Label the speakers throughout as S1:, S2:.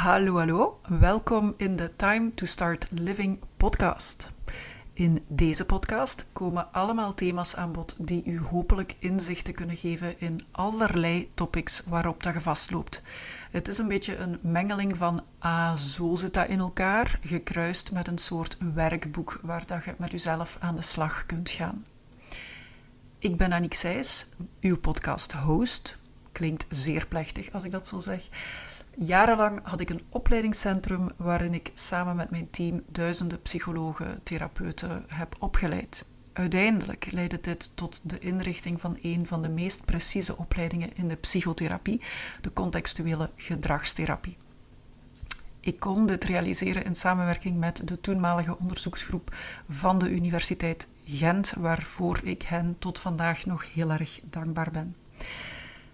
S1: Hallo, hallo. Welkom in de Time to Start Living podcast. In deze podcast komen allemaal thema's aan bod die u hopelijk inzichten kunnen geven in allerlei topics waarop dat je vastloopt. Het is een beetje een mengeling van zo zit dat in elkaar, gekruist met een soort werkboek waar dat je met jezelf aan de slag kunt gaan. Ik ben Annick Sijs, uw podcast-host. Klinkt zeer plechtig als ik dat zo zeg. Jarenlang had ik een opleidingscentrum waarin ik samen met mijn team duizenden psychologen, therapeuten heb opgeleid. Uiteindelijk leidde dit tot de inrichting van een van de meest precieze opleidingen in de psychotherapie, de contextuele gedragstherapie. Ik kon dit realiseren in samenwerking met de toenmalige onderzoeksgroep van de Universiteit Gent, waarvoor ik hen tot vandaag nog heel erg dankbaar ben.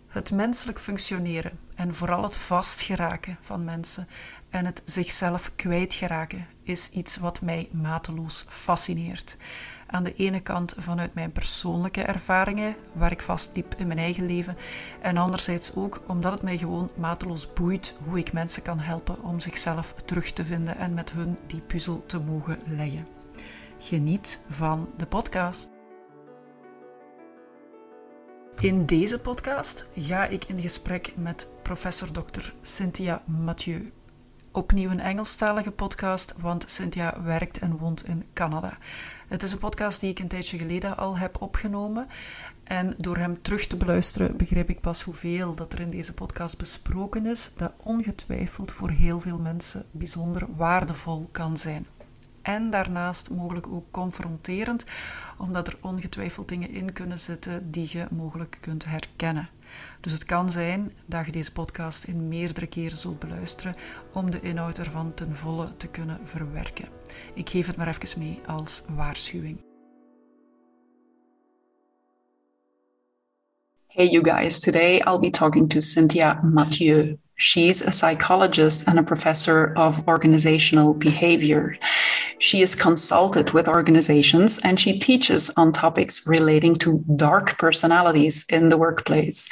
S1: Het menselijk functioneren en vooral het vastgeraken van mensen en het zichzelf kwijtgeraken is iets wat mij mateloos fascineert. Aan de ene kant vanuit mijn persoonlijke ervaringen, waar ik vastliep in mijn eigen leven, en anderzijds ook omdat het mij gewoon mateloos boeit hoe ik mensen kan helpen om zichzelf terug te vinden en met hun die puzzel te mogen leggen. Geniet van de podcast. In deze podcast ga ik in gesprek met professor Dr. Cynthia Mathieu. Opnieuw een Engelstalige podcast, want Cynthia werkt en woont in Canada. Het is een podcast die ik een tijdje geleden al heb opgenomen. En door hem terug te beluisteren begrijp ik pas hoeveel dat er in deze podcast besproken is, dat ongetwijfeld voor heel veel mensen bijzonder waardevol kan zijn. En daarnaast mogelijk ook confronterend, omdat er ongetwijfeld dingen in kunnen zitten die je mogelijk kunt herkennen. Dus het kan zijn dat je deze podcast in meerdere keren zult beluisteren om de inhoud ervan ten volle te kunnen verwerken. Ik geef het maar even mee als waarschuwing. Hey you guys, today I'll be talking to Cynthia Mathieu. She's a psychologist and a professor of organizational behavior. She is consulted with organizations and she teaches on topics relating to dark personalities in the workplace,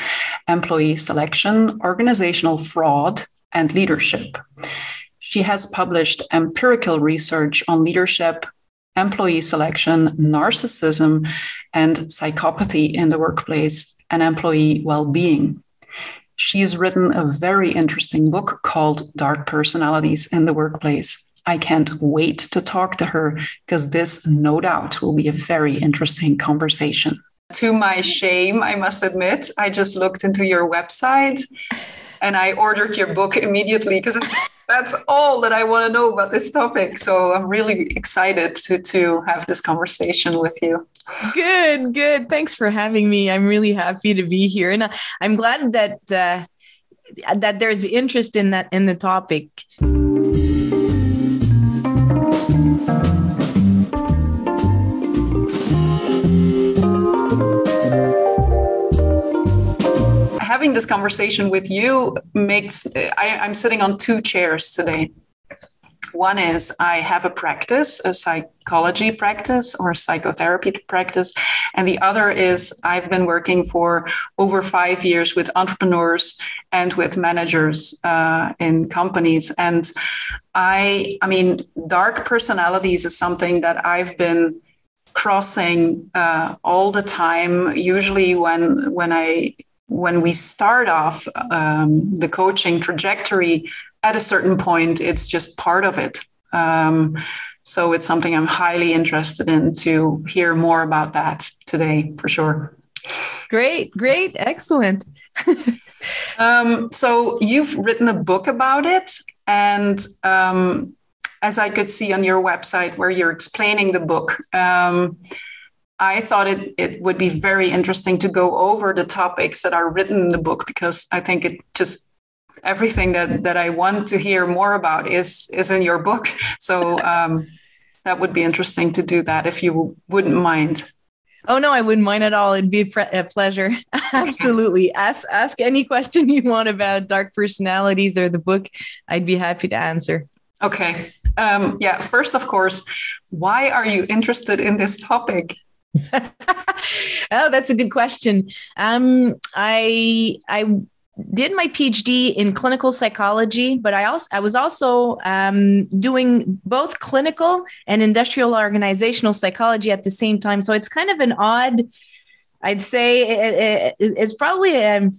S1: employee selection, organizational fraud, and leadership. She has published empirical research on leadership, employee selection, narcissism, and psychopathy in the workplace and employee well-being. She's written a very interesting book called Dark Personalities in the Workplace. I can't wait to talk to her because this, no doubt, will be a very interesting conversation. To my shame, I must admit, I just looked into your website and I ordered your book immediately because that's all that I want to know about this topic. So I'm really excited to have this conversation with you.
S2: Good. Thanks for having me. I'm really happy to be here. And I'm glad that there's interest in the topic.
S1: Having this conversation with you I'm sitting on two chairs today. One is I have a practice, a psychology practice or psychotherapy practice. And the other is I've been working for over 5 years with entrepreneurs and with managers in companies. And I mean, dark personalities is something that I've been crossing all the time, usually when we start off the coaching trajectory. At a certain point, it's just part of it. So it's something I'm highly interested in to hear more about that today, for sure.
S2: Great. Excellent.
S1: So you've written a book about it. And as I could see on your website where you're explaining the book, I thought it would be very interesting to go over the topics that are written in the book, because I think it just everything that I want to hear more about is in your book. So that would be interesting to do that if you wouldn't mind.
S2: Oh, no, I wouldn't mind at all. It'd be a pleasure. Absolutely. Ask any question you want about dark personalities or the book. I'd be happy to answer.
S1: Okay. First, of course, why are you interested in this topic?
S2: Oh, that's a good question. I did my PhD in clinical psychology, but I was also doing both clinical and industrial organizational psychology at the same time. So it's kind of an odd, I'd say it's probably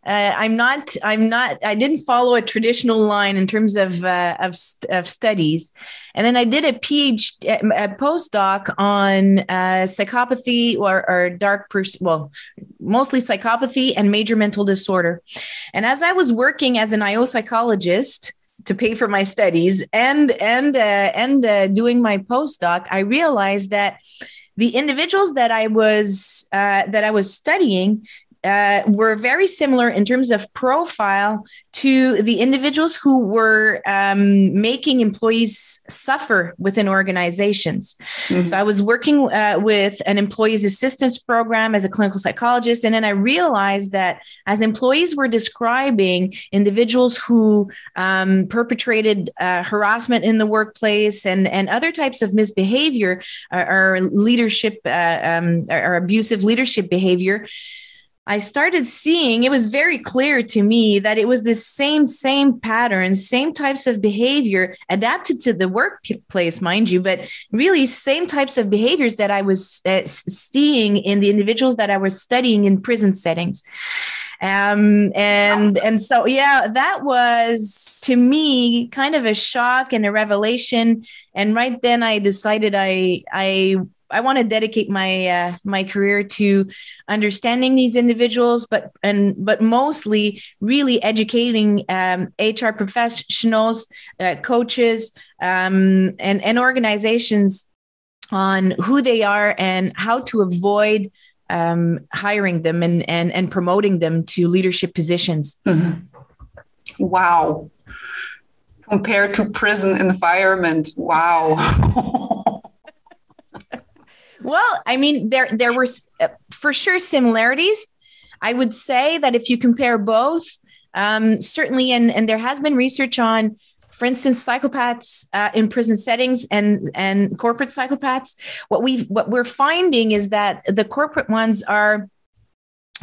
S2: I didn't follow a traditional line in terms of studies. And then I did a postdoc on psychopathy or mostly psychopathy and major mental disorder. And as I was working as an IO psychologist to pay for my studies and doing my postdoc, I realized that the individuals that I was studying were very similar in terms of profile to the individuals who were making employees suffer within organizations. Mm-hmm. So I was working with an employees assistance program as a clinical psychologist. And then I realized that as employees were describing individuals who perpetrated harassment in the workplace and other types of misbehavior or leadership or abusive leadership behavior, I started seeing, it was very clear to me that it was the same patterns, same types of behavior adapted to the workplace, mind you, but really same types of behaviors that I was seeing in the individuals that I was studying in prison settings. And so, yeah, that was to me kind of a shock and a revelation. And right then I decided I want to dedicate my career to understanding these individuals, but mostly really educating HR professionals, coaches, and organizations on who they are and how to avoid hiring them and promoting them to leadership positions.
S1: Mm-hmm. Wow. Compared to prison environment. Wow.
S2: Well, I mean, there were for sure similarities. I would say that if you compare both, certainly, and there has been research on, for instance, psychopaths in prison settings and corporate psychopaths. What we're finding is that the corporate ones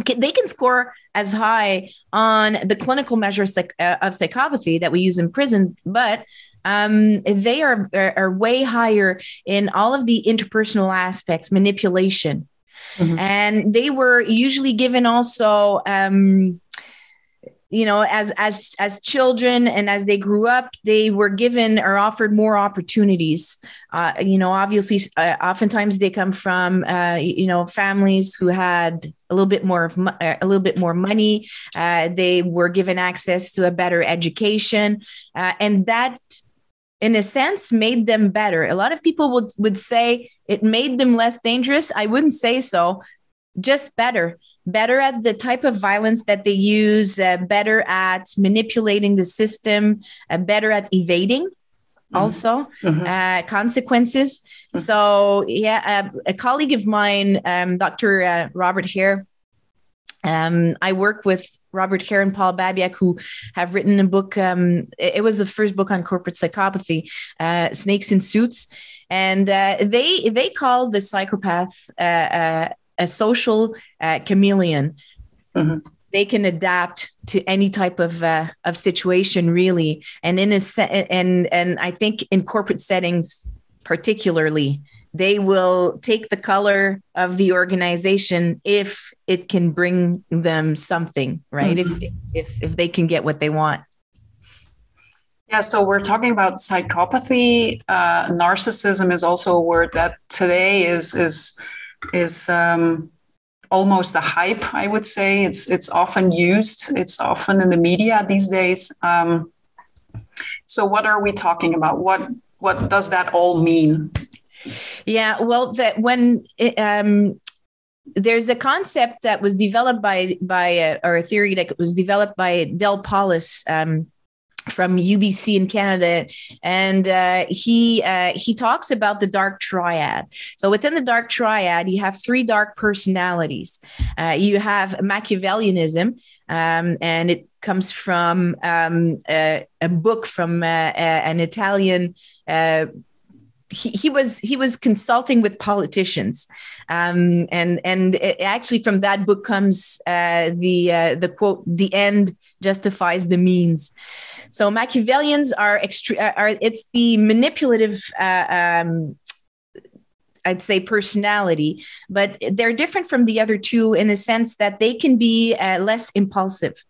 S2: they can score as high on the clinical measures of psychopathy that we use in prison, but they are way higher in all of the interpersonal aspects, manipulation. Mm-hmm. And they were usually given also, as children and as they grew up, they were given or offered more opportunities. Obviously, oftentimes they come from, families who had a little bit more money. They were given access to a better education, and that, in a sense, made them better. A lot of people would say it made them less dangerous. I wouldn't say so, just better at the type of violence that they use, better at manipulating the system, better at evading also consequences. Mm-hmm. So yeah, a colleague of mine, Dr. Robert Hare, I work with Robert Hare and Paul Babiak, who have written a book. It was the first book on corporate psychopathy, Snakes in Suits. And they call the psychopath a social chameleon. Mm-hmm. They can adapt to any type of situation, really. And and I think in corporate settings, particularly, they will take the color of the organization if it can bring them something, right? Mm-hmm. If they can get what they want.
S1: Yeah, so we're talking about psychopathy. Narcissism is also a word that today is almost a hype, I would say. It's often used. It's often in the media these days. So what are we talking about? What does that all mean?
S2: Yeah, well, there's a concept that was developed or a theory that was developed by Del Paulus from UBC in Canada, and he talks about the dark triad. So within the dark triad, you have three dark personalities. You have Machiavellianism, and it comes from a book from an Italian he was consulting with politicians, and it actually from that book comes the quote, "The end justifies the means." So Machiavellians are it's the manipulative, I'd say, personality, but they're different from the other two in the sense that they can be less impulsive.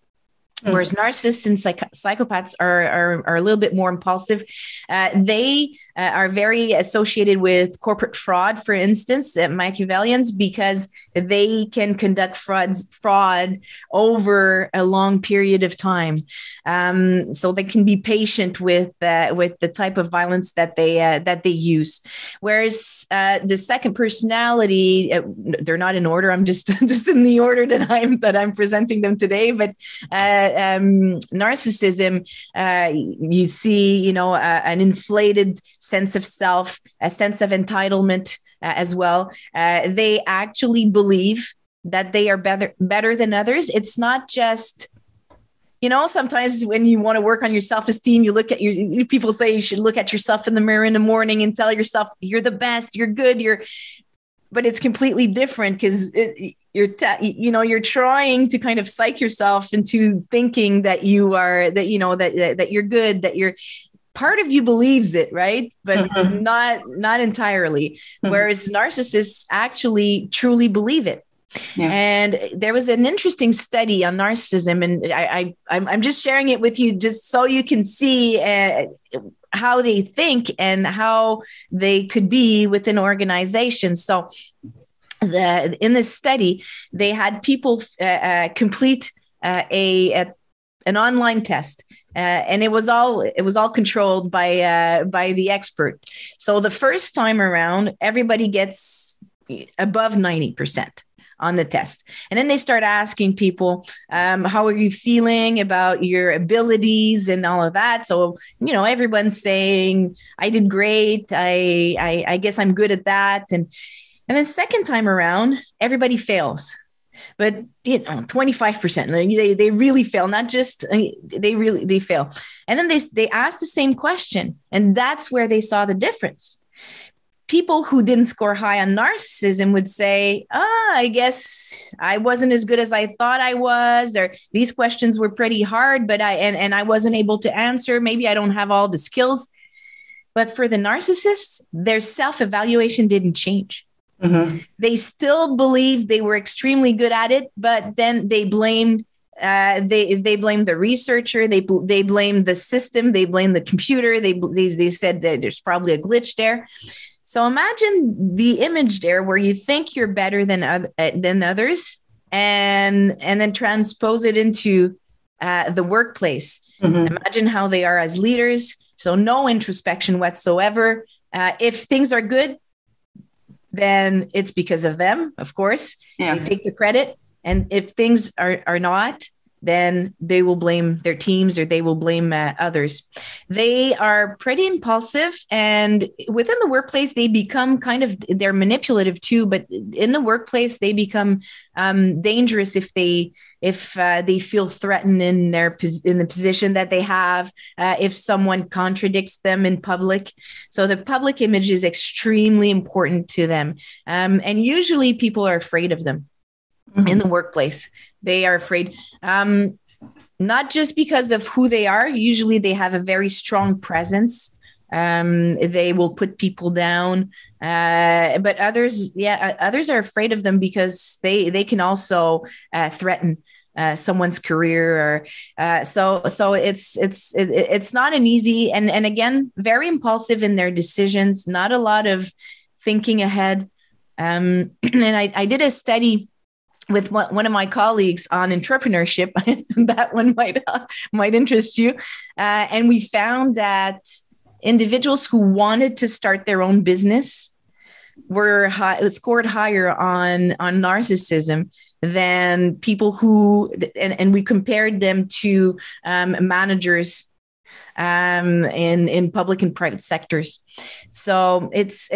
S2: Whereas narcissists and psychopaths are a little bit more impulsive. They are very associated with corporate fraud, for instance, Machiavellians, because they can conduct fraud over a long period of time. So they can be patient with the type of violence that they use. Whereas the second personality, they're not in order. I'm just in the order that I'm presenting them today. But narcissism, you see, an inflated sense of self, a sense of entitlement as well. They actually believe that they are better than others. It's not just, sometimes when you want to work on your self-esteem, you look at people say you should look at yourself in the mirror in the morning and tell yourself you're the best, you're good, but it's completely different because you're trying to kind of psych yourself into thinking that you are, that you're good, that you're, part of you believes it, right? But not entirely. Whereas narcissists actually truly believe it. Yeah. And there was an interesting study on narcissism, and I'm just sharing it with you just so you can see how they think and how they could be within organizations. So in this study, they had people complete an online test. And it was all controlled by the expert. So the first time around, everybody gets above 90% on the test. And then they start asking people, how are you feeling about your abilities and all of that? So, everyone's saying, I did great. I guess I'm good at that. And then second time around, everybody fails. But 25%, they really fail. Not just they fail. And then they ask the same question, and that's where they saw the difference. People who didn't score high on narcissism would say, I guess I wasn't as good as I thought I was, or these questions were pretty hard, but I wasn't able to answer. Maybe I don't have all the skills. But for the narcissists, their self-evaluation didn't change. Mm-hmm. They still believed they were extremely good at it, but then they blamed they blamed the researcher, they blamed the system, they blamed the computer, they said that there's probably a glitch there. So imagine the image there where you think you're better than others, and then transpose it into the workplace. Mm-hmm. Imagine how they are as leaders. So no introspection whatsoever. If things are good, then it's because of them, of course. Yeah. They take the credit. And if things are not, then they will blame their teams or they will blame others. They are pretty impulsive, and within the workplace, they become they're manipulative too, but in the workplace, they become dangerous if they feel threatened in the position that they have, if someone contradicts them in public. So the public image is extremely important to them. And usually people are afraid of them. Mm-hmm. In the workplace. They are afraid, not just because of who they are. Usually they have a very strong presence. They will put people down, but others are afraid of them because they can also threaten someone's career. So it's not an easy, and again, very impulsive in their decisions, not a lot of thinking ahead. And I did a study with one of my colleagues on entrepreneurship. That one might interest you. And we found that individuals who wanted to start their own business scored higher on narcissism than people who, and we compared them to managers in public and private sectors. So it's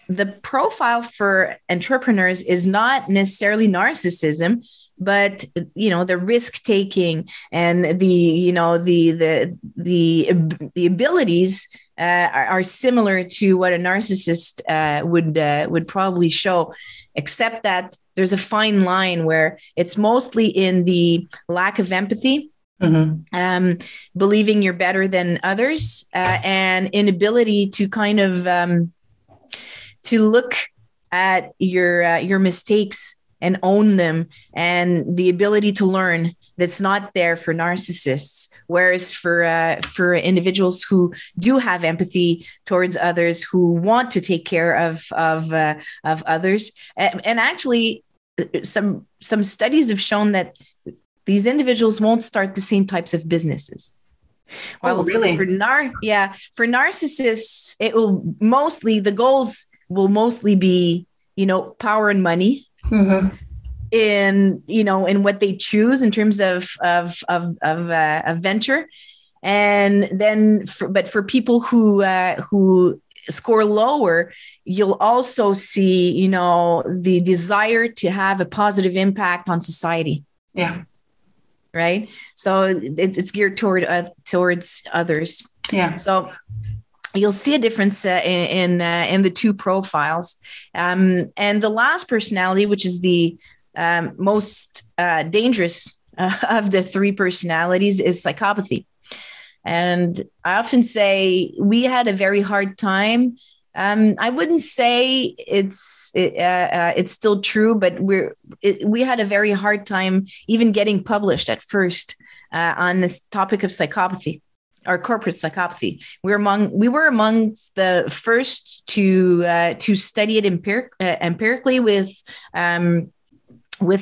S2: the profile for entrepreneurs is not necessarily narcissism, but the risk taking and the abilities are similar to what a narcissist would probably show, except that there's a fine line where it's mostly in the lack of empathy, believing you're better than others, and inability to kind of to look at your mistakes and own them, and the ability to learn that's not there for narcissists. Whereas for individuals who do have empathy towards others, who want to take care of others, and actually some studies have shown that these individuals won't start the same types of businesses.
S1: Oh, really?
S2: For narcissists, the goals will mostly be, power and money. In what they choose in terms of venture, and then for people who score lower, you'll also see the desire to have a positive impact on society.
S1: Yeah.
S2: Right. So it's geared towards others.
S1: Yeah.
S2: So you'll see a difference in the two profiles, and the last personality, which is the most dangerous of the three personalities, is psychopathy. And I often say we had a very hard time. I wouldn't say it's still true, but we had a very hard time even getting published at first on this topic of psychopathy, or corporate psychopathy. We were amongst the first to study it empirically with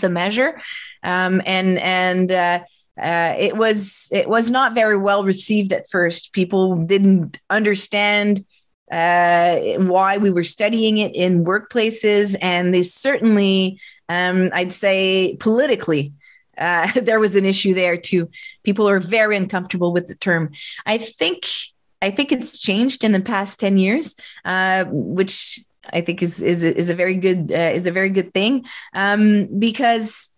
S2: a measure, and it was not very well received at first. People didn't understand why we were studying it in workplaces, and they certainly, I'd say, politically, there was an issue there too. People are very uncomfortable with the term. I think it's changed in the past 10 years, which I think is a very good thing, because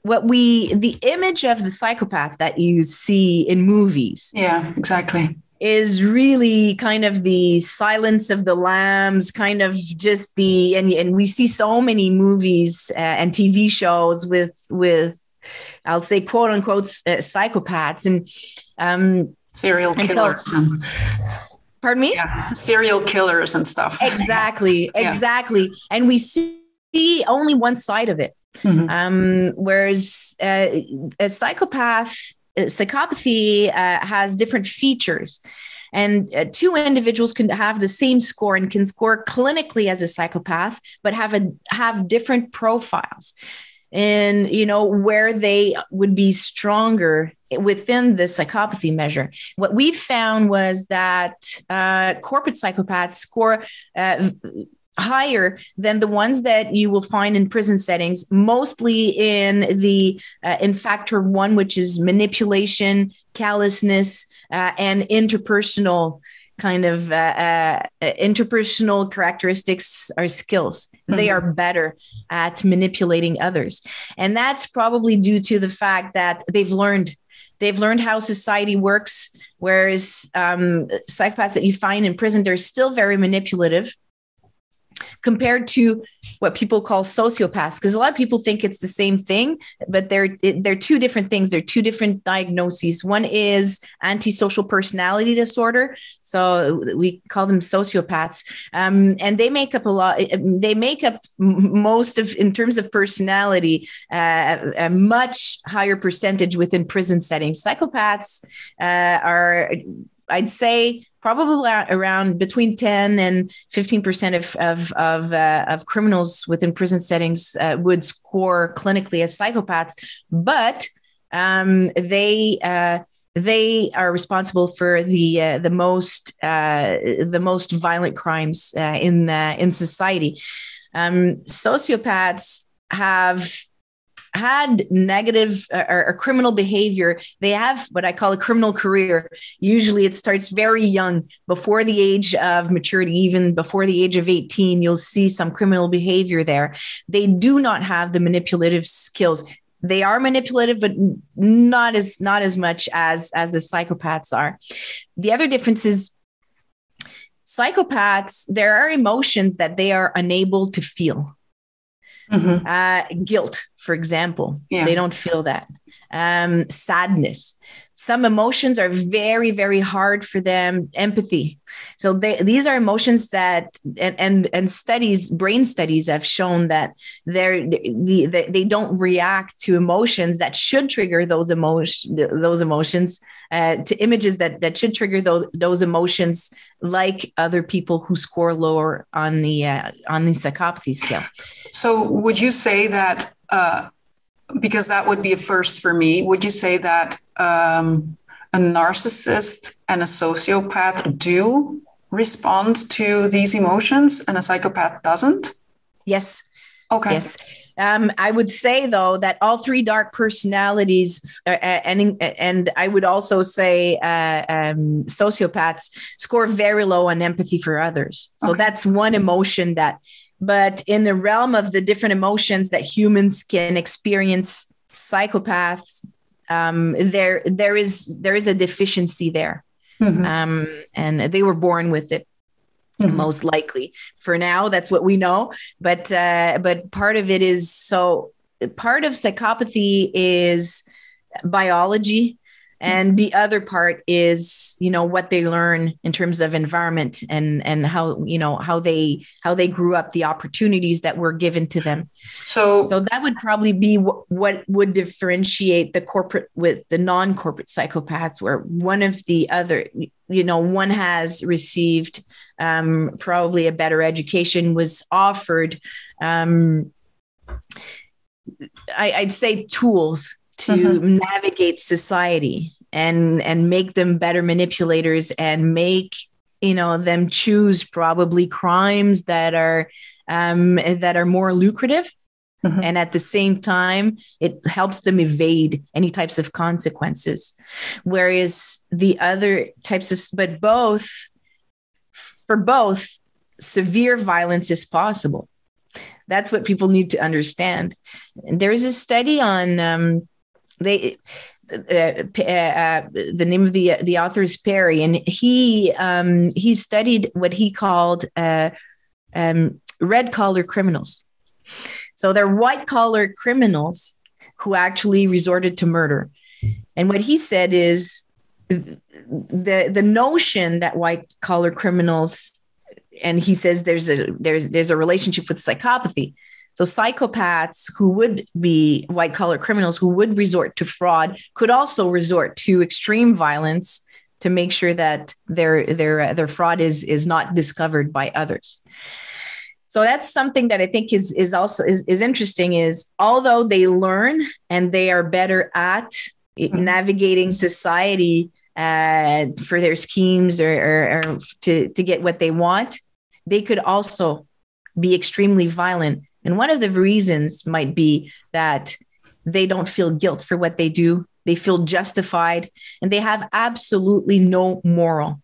S2: the image of the psychopath that you see in movies,
S1: yeah, exactly,
S2: is really kind of the Silence of the Lambs, kind of just and we see so many movies and TV shows with I'll say quote unquote psychopaths and
S1: serial killers.
S2: Pardon me?
S1: Yeah, serial killers and stuff.
S2: Exactly. And we see only one side of it. Whereas a psychopathy has different features. And two individuals can have the same score and can score clinically as a psychopath, but have different profiles. And, where they would be stronger within the psychopathy measure. What we found was that corporate psychopaths score higher than the ones that you will find in prison settings, mostly in factor 1, which is manipulation, callousness, and interpersonal kind of interpersonal characteristics or skills. They are better at manipulating others. And that's probably due to the fact that they've learned how society works, whereas psychopaths that you find in prison, they're still very manipulative compared to what people call sociopaths, because a lot of people think it's the same thing, but they're two different things. They're two different diagnoses. One is antisocial personality disorder, so we call them sociopaths, and they make up most of, in terms of personality, a much higher percentage within prison settings. Psychopaths are, I'd say, probably around between 10 and 15% of criminals within prison settings would score clinically as psychopaths, but they are responsible for the most violent crimes in society. Sociopaths have had negative or criminal behavior. They have what I call a criminal career. Usually it starts very young, before the age of maturity, even before the age of 18, you'll see some criminal behavior there. They do not have the manipulative skills. They are manipulative, but not as much as the psychopaths are. The other difference is Psychopaths, there are emotions that they are unable to feel. Guilt, for example, they don't feel that. Sadness. Some emotions are very, very hard for them. Empathy. So these are emotions that, and studies, brain studies have shown that they don't react to emotions that should trigger those emotions, to images that should trigger those emotions, like other people who score lower on the psychopathy scale.
S1: So would you say that, because that would be a first for me, would you say that a narcissist and a sociopath do respond to these emotions and a psychopath doesn't?
S2: Yes.
S1: Okay.
S2: Yes. I would say, though, that all three dark personalities, and I would also say sociopaths, score very low on empathy for others. So that's one emotion but in the realm of the different emotions that humans can experience, psychopaths, there is a deficiency there. And they were born with it. Most likely. For now, that's what we know. But part of it is, part of psychopathy is biology, and the other part is, what they learn in terms of environment and how they grew up, the opportunities that were given to them. So that would probably be what would differentiate the corporate with the non-corporate psychopaths, where one of the other, one has received probably a better education, was offered, I'd say, tools to navigate society and make them better manipulators and make, them choose probably crimes that are more lucrative. And at the same time, it helps them evade any types of consequences. Whereas the other types for both, severe violence is possible. That's what people need to understand. There is a study on, the name of the author is Perry, and he studied what he called red collar criminals. So they're white collar criminals who actually resorted to murder. And what he said is the notion that white collar criminals, and he says there's a relationship with psychopathy. So psychopaths who would be white collar criminals who would resort to fraud could also resort to extreme violence to make sure that their fraud is not discovered by others. So that's something that I think is also interesting, is although they learn and they are better at navigating society for their schemes or to get what they want, they could also be extremely violent. And one of the reasons might be that they don't feel guilt for what they do. They feel justified, and they have absolutely no moral,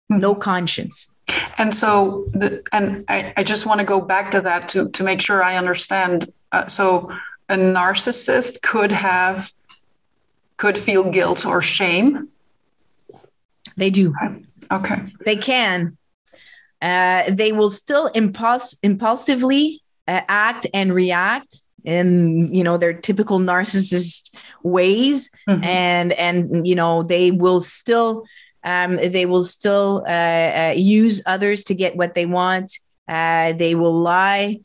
S2: no conscience.
S1: And so, I just want to go back to that to make sure I understand. So a narcissist could feel guilt or shame.
S2: They do.
S1: Okay.
S2: They can. They will still impulsively act and react in, their typical narcissist ways. And they will still use others to get what they want. They will lie.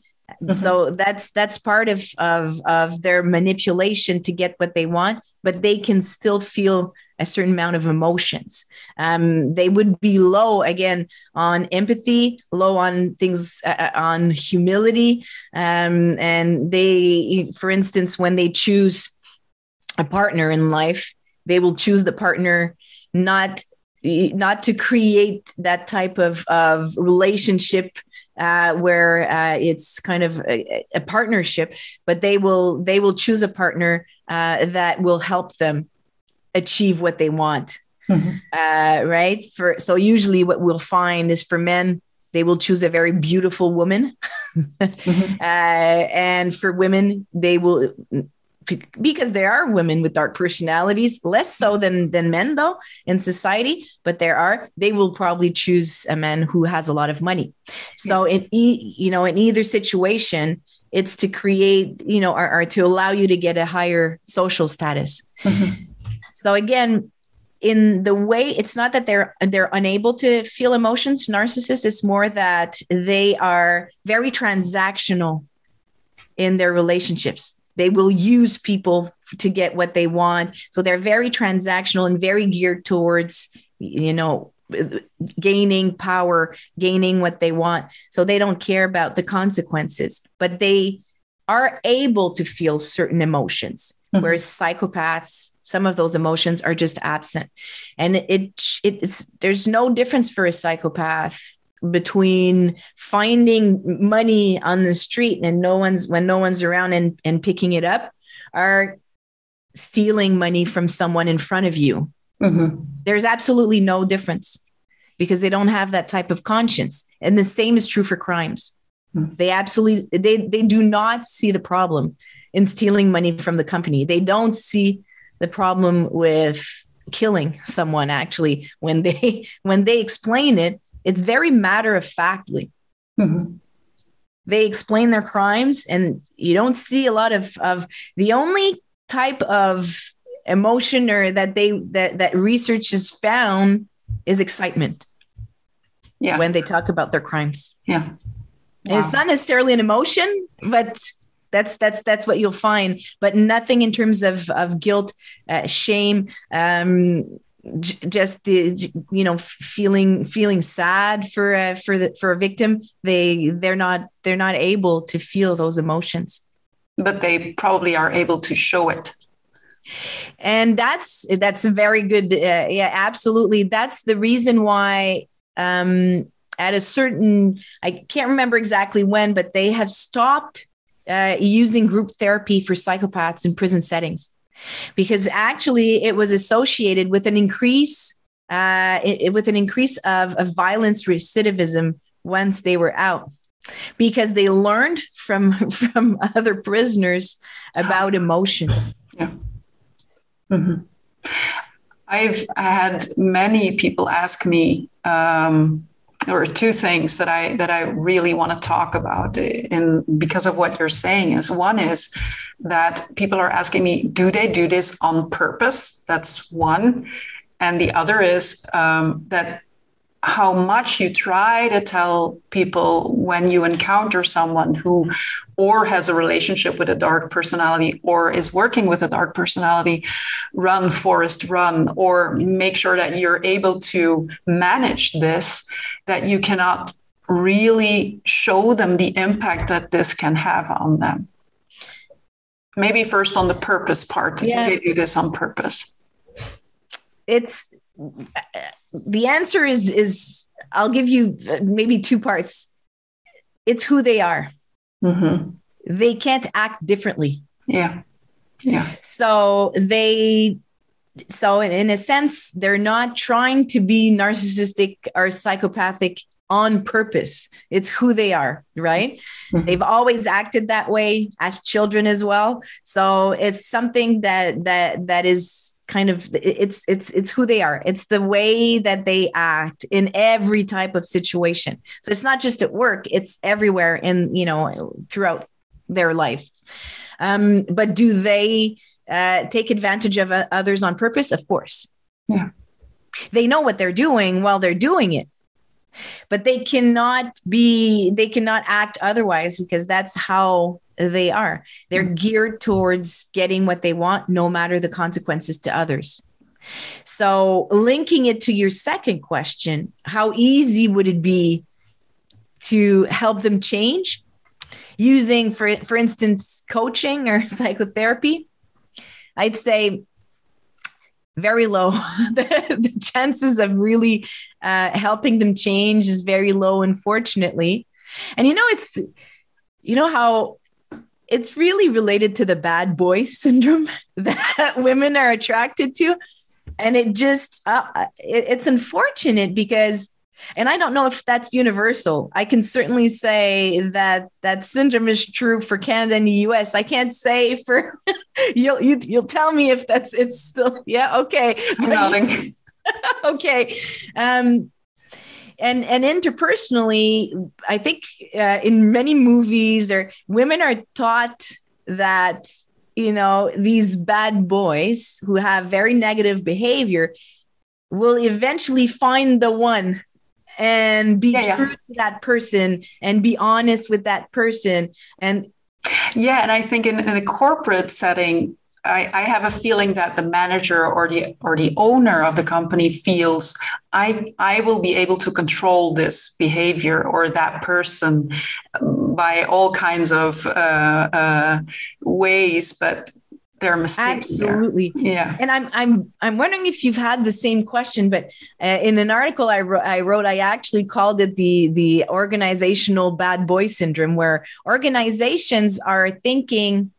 S2: So that's part of their manipulation to get what they want, but they can still feel a certain amount of emotions. They would be low again on empathy, low on things, on humility. And they, for instance, when they choose a partner in life, they will choose the partner not to create that type of relationship where it's kind of a partnership, but they will choose a partner that will help them achieve what they want. Right. So usually what we'll find is, for men, they will choose a very beautiful woman. And for women, they will because there are women with dark personalities, less so than men though in society, but they will probably choose a man who has a lot of money. So in either situation, it's to create, or to allow you to get a higher social status. Mm-hmm. So again, in the way, it's not that they're unable to feel emotions, narcissists. It's more that they are very transactional in their relationships. They will use people to get what they want. So they're very transactional and very geared towards, gaining power, gaining what they want. So they don't care about the consequences, but they are able to feel certain emotions. Mm-hmm. Whereas psychopaths, some of those emotions are just absent. And there's no difference for a psychopath between finding money on the street and when no one's around and picking it up, or stealing money from someone in front of you. Mm-hmm. There's absolutely no difference because they don't have that type of conscience. And the same is true for crimes. Mm-hmm. They do not see the problem in stealing money from the company. They don't see the problem with killing someone. Actually, when they explain it, it's very matter-of-factly. Mm-hmm. They explain their crimes, and you don't see a lot of the only type of emotion or that research has found is excitement. Yeah. When they talk about their crimes. Yeah. Wow. And it's not necessarily an emotion, but that's what you'll find, but nothing in terms of guilt, shame, just the feeling sad for a victim. They're not able to feel those emotions,
S1: but they probably are able to show it.
S2: And that's a very good. Yeah, absolutely. That's the reason why at a certain, I can't remember exactly when, but they have stopped using group therapy for psychopaths in prison settings, because actually it was associated with an increase of violence recidivism once they were out, because they learned from other prisoners about emotions.
S1: Yeah. Mm-hmm. I've had many people ask me, there are two things that I really want to talk about because of what you're saying. One is that people are asking me, do they do this on purpose? That's one. And the other is that how much you try to tell people when you encounter someone who or has a relationship with a dark personality or is working with a dark personality, run, Forrest, run, or make sure that you're able to manage this, that you cannot really show them the impact that this can have on them. Maybe first on the purpose part. Yeah. Do they do this on purpose?
S2: The answer is I'll give you maybe two parts. It's who they are. Mm-hmm. They can't act differently.
S1: Yeah. Yeah.
S2: So in a sense, they're not trying to be narcissistic or psychopathic on purpose. It's who they are, right? Mm-hmm. They've always acted that way as children as well. So it's something that is kind of, it's who they are. It's the way that they act in every type of situation. So it's not just at work, it's everywhere throughout their life. But do they take advantage of others on purpose? Of course. Yeah. They know what they're doing while they're doing it, but they cannot act otherwise, because that's how they are. They're geared towards getting what they want, no matter the consequences to others. So linking it to your second question, how easy would it be to help them change using, for instance, coaching or psychotherapy? I'd say very low. The chances of really helping them change is very low, unfortunately. And how it's really related to the bad boy syndrome that women are attracted to. And it just, it's unfortunate because And I don't know if that's universal. I can certainly say that that syndrome is true for Canada and the US. I can't say for you'll tell me if it's still, yeah, okay.
S1: I'm nodding.
S2: Okay. And interpersonally, I think in many movies, women are taught that, these bad boys who have very negative behavior will eventually find the one and be true to that person and be honest with that person. And
S1: I think in a corporate setting, I have a feeling that the manager or the owner of the company feels I will be able to control this behavior or that person by all kinds of ways, but there are mistakes.
S2: Absolutely.
S1: There. Yeah.
S2: And I'm wondering if you've had the same question, but in an article I wrote, I actually called it the organizational bad boy syndrome, where organizations are thinking,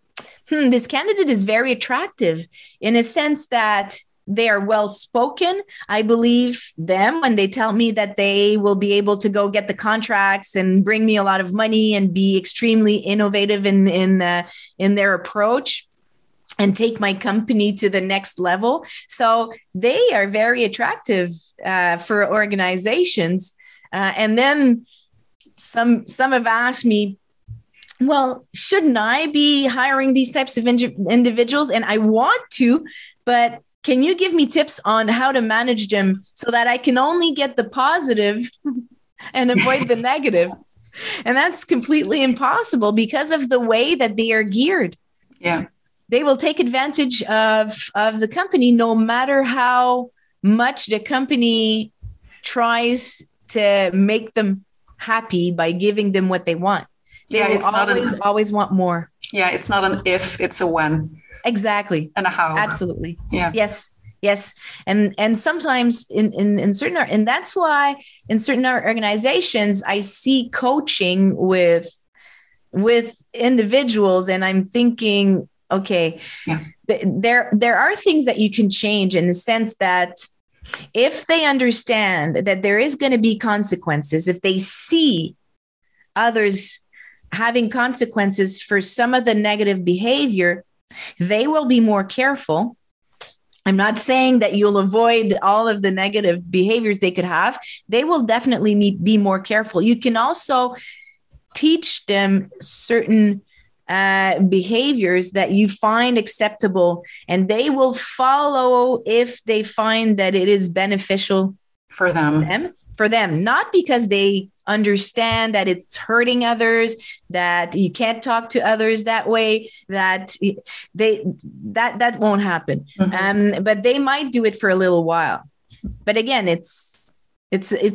S2: this candidate is very attractive in a sense that they are well-spoken. I believe them when they tell me that they will be able to go get the contracts and bring me a lot of money and be extremely innovative in their approach and take my company to the next level. So they are very attractive for organizations. And then some have asked me, well, shouldn't I be hiring these types of individuals? And I want to, but can you give me tips on how to manage them so that I can only get the positive and avoid the negative? And that's completely impossible because of the way that they are geared.
S1: Yeah.
S2: They will take advantage of the company no matter how much the company tries to make them happy by giving them what they want. They will always want more.
S1: Yeah, it's not an if, it's a when.
S2: Exactly.
S1: And a how.
S2: Absolutely.
S1: Yeah.
S2: Yes. And sometimes in certain, and that's why in certain organizations, I see coaching with individuals, and I'm thinking, okay, there are things that you can change in the sense that if they understand that there is going to be consequences, if they see others having consequences for some of the negative behavior, they will be more careful. I'm not saying that you'll avoid all of the negative behaviors they could have. They will definitely be more careful. You can also teach them certain behaviors that you find acceptable, and they will follow if they find that it is beneficial
S1: for them,
S2: not because they understand that it's hurting others, that you can't talk to others that way, that won't happen. Mm-hmm. But they might do it for a little while. But again, it's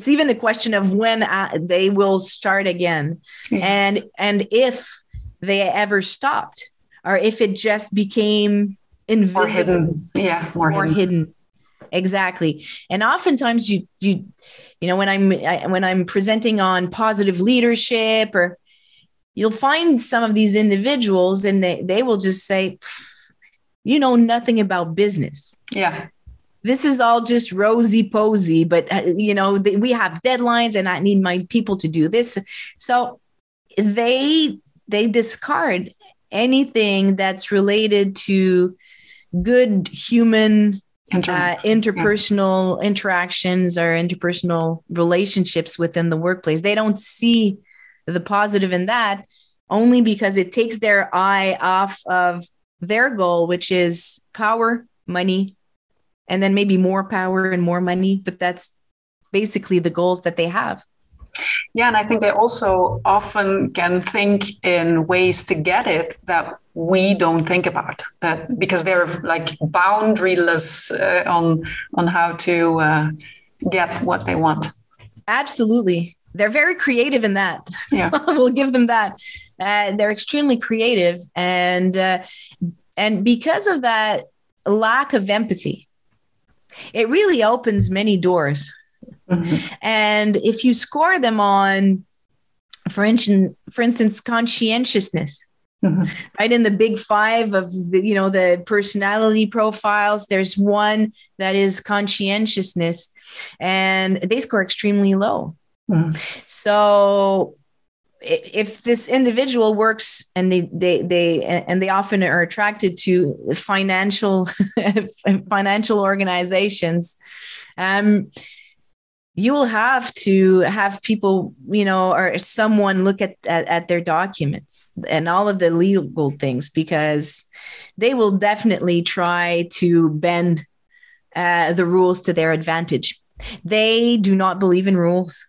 S2: even a question of when they will start again, and if they ever stopped, or if it just became invisible, more hidden. Exactly. And oftentimes you when I'm presenting on positive leadership, or you'll find some of these individuals and they will just say, you know nothing about business.
S1: Yeah.
S2: This is all just rosy posy, but we have deadlines and I need my people to do this. So they discard anything that's related to good human interpersonal interactions or interpersonal relationships within the workplace. They don't see the positive in that, only because it takes their eye off of their goal, which is power, money, and then maybe more power and more money. But that's basically the goals that they have.
S1: Yeah, and I think they also often can think in ways to get it that we don't think about, because they're like boundaryless on how to get what they want.
S2: Absolutely. They're very creative in that.
S1: Yeah.
S2: We'll give them that. They're extremely creative. And because of that lack of empathy, it really opens many doors. Mm-hmm. And if you score them on, for instance, conscientiousness, Right, in the big five of the personality profiles, there's one that is conscientiousness, and they score extremely low. So if this individual works and they often are attracted to financial organizations, you will have to have people, or someone look at their documents and all of the legal things, because they will definitely try to bend the rules to their advantage. They do not believe in rules.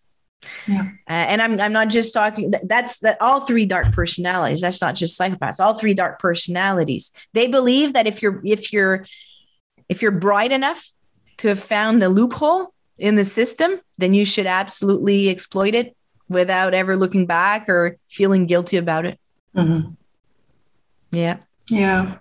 S2: Yeah. And I'm not just talking, that's all three dark personalities. That's not just psychopaths, all three dark personalities. They believe that if you're bright enough to have found the loophole in the system, then you should absolutely exploit it without ever looking back or feeling guilty about it. Yeah.
S1: And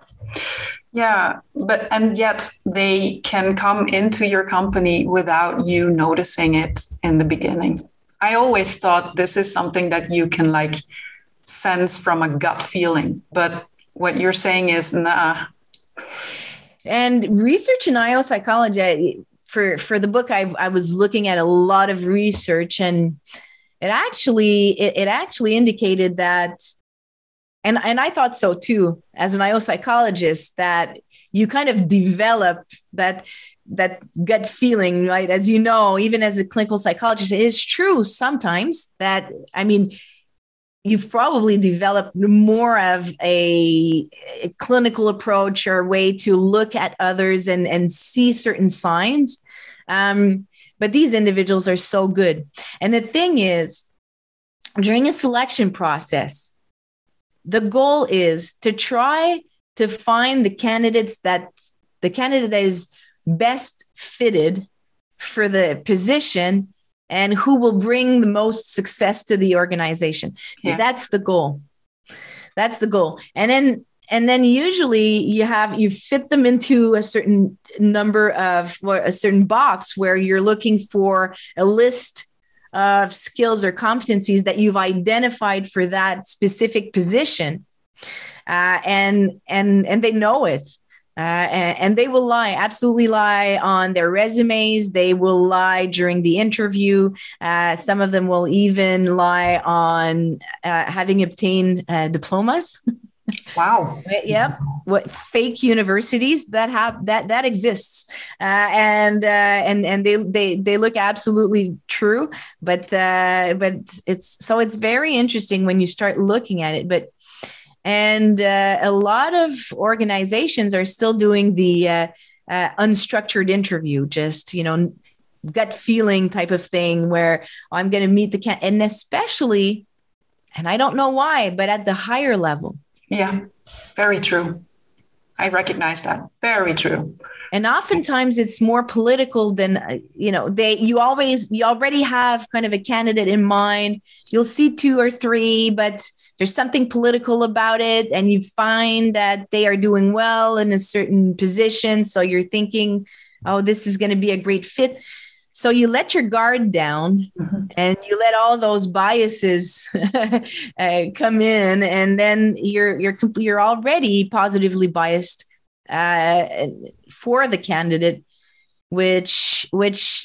S1: yet they can come into your company without you noticing it in the beginning. I always thought this is something that you can sense from a gut feeling, but what you're saying is nah.
S2: And research in IO psychology, for the book, I was looking at a lot of research, and it actually indicated that, and I thought so too, as an IO psychologist, that you kind of develop that gut feeling, right? As you know, even as a clinical psychologist, it is true sometimes that, you've probably developed more of a clinical approach or way to look at others and see certain signs. But these individuals are so good. And the thing is, during a selection process, the goal is to try to find the candidate that is best fitted for the position and who will bring the most success to the organization. So that's the goal. That's the goal. And then usually you fit them into a certain number of, a certain box where you're looking for a list of skills or competencies that you've identified for that specific position. And they know it. And they will absolutely lie on their resumes. They will lie during the interview. Some of them will even lie on having obtained diplomas.
S1: Wow.
S2: Yep. What fake universities that exists. And they look absolutely true, but it's very interesting when you start looking at it, and a lot of organizations are still doing the unstructured interview, just, gut feeling type of thing, where I'm going to meet the candidate, and especially, and I don't know why, but at the higher level. Yeah,
S1: very true. I recognize that. Very true.
S2: And oftentimes it's more political than, you already have kind of a candidate in mind. You'll see two or three, but there's something political about it. And you find that they are doing well in a certain position. So you're thinking, oh, this is going to be a great fit. So you let your guard down, and you let all those biases come in, and then you're already positively biased for the candidate, which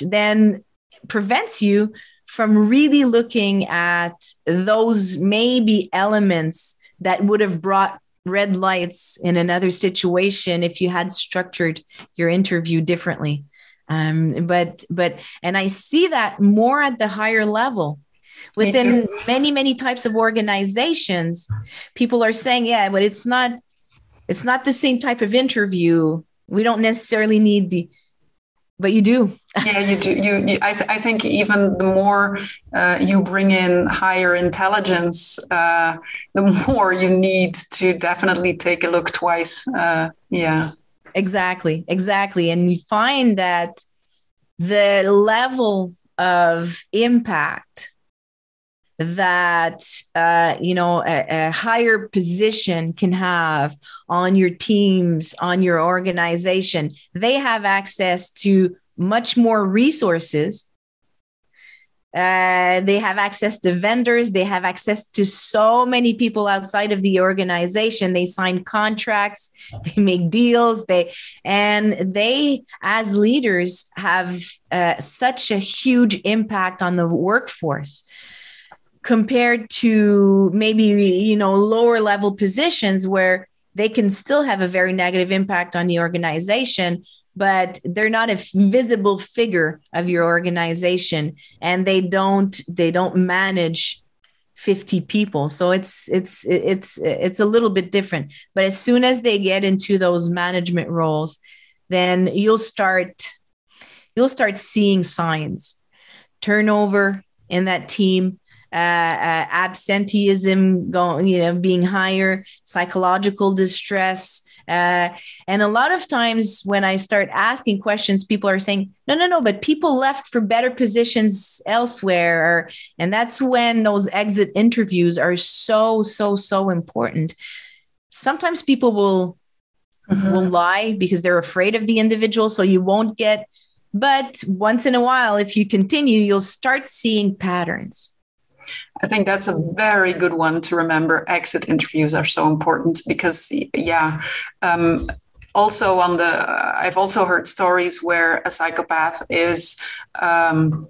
S2: then prevents you from really looking at those maybe elements that would have brought red lights in another situation if you had structured your interview differently. But I see that more at the higher level within many, many types of organizations. People are saying, yeah, but it's not the same type of interview. We don't necessarily need but you do.
S1: Yeah, you do. I think even the more you bring in higher intelligence, the more you need to definitely take a look twice. Yeah. Exactly.
S2: And you find that the level of impact that, a higher position can have on your teams, on your organization, they have access to much more resources They have access to vendors. They have access to so many people outside of the organization. They sign contracts. They make deals. They, as leaders, have such a huge impact on the workforce compared to maybe, lower level positions where they can still have a very negative impact on the organization, but they're not a visible figure of your organization, and they don't manage 50 people. So it's a little bit different. But as soon as they get into those management roles, then you'll start seeing signs, turnover in that team, absenteeism being higher, psychological distress. And a lot of times when I start asking questions, people are saying, no, but people left for better positions elsewhere. And that's when those exit interviews are so important. Sometimes people will lie because they're afraid of the individual. So you won't get, but once in a while, if you continue, you'll start seeing patterns.
S1: I think that's a very good one to remember. Exit interviews are so important because, also I've also heard stories where a psychopath is letting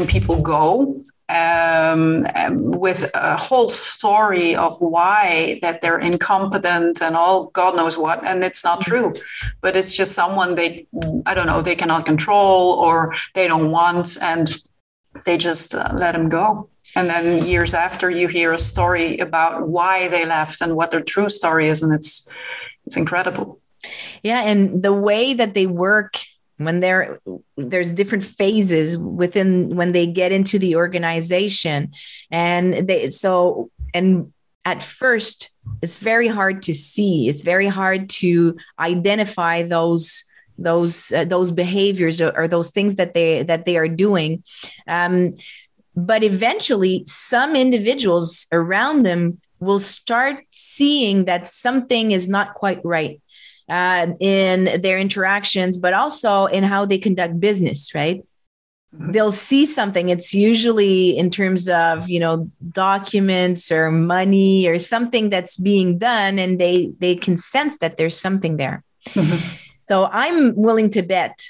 S1: people go with a whole story of why that they're incompetent and all God knows what, and it's not true, but it's just someone they cannot control or they don't want, and they just let them go. And then years after, you hear a story about why they left and what their true story is. And it's incredible.
S2: Yeah. And the way that they work when there's different phases when they get into the organization. And at first, it's very hard to see. It's very hard to identify those behaviors or those things that they are doing. But eventually some individuals around them will start seeing that something is not quite right in their interactions, but also in how they conduct business, right? They'll see something. It's usually in terms of, documents or money or something that's being done, and they can sense that there's something there. Mm-hmm. So I'm willing to bet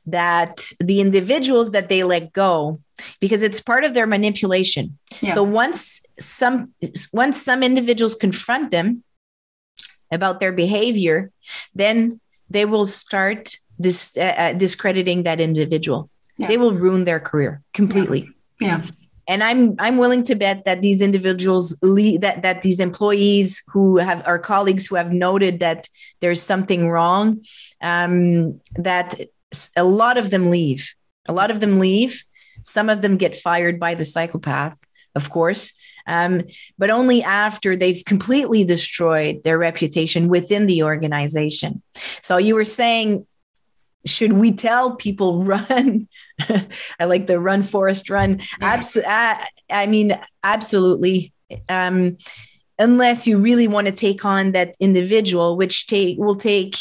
S2: that the individuals that they let go, because it's part of their manipulation. Yeah. So once some individuals confront them about their behavior, then they will start discrediting that individual. Yeah. They will ruin their career completely. Yeah. And I'm willing to bet that these individuals that these employees who are colleagues who have noted that there's something wrong, that a lot of them leave. Some of them get fired by the psychopath, of course, but only after they've completely destroyed their reputation within the organization. So you were saying, should we tell people run? I like the run, Forrest, run. Absolutely. Unless you really want to take on that individual, which will take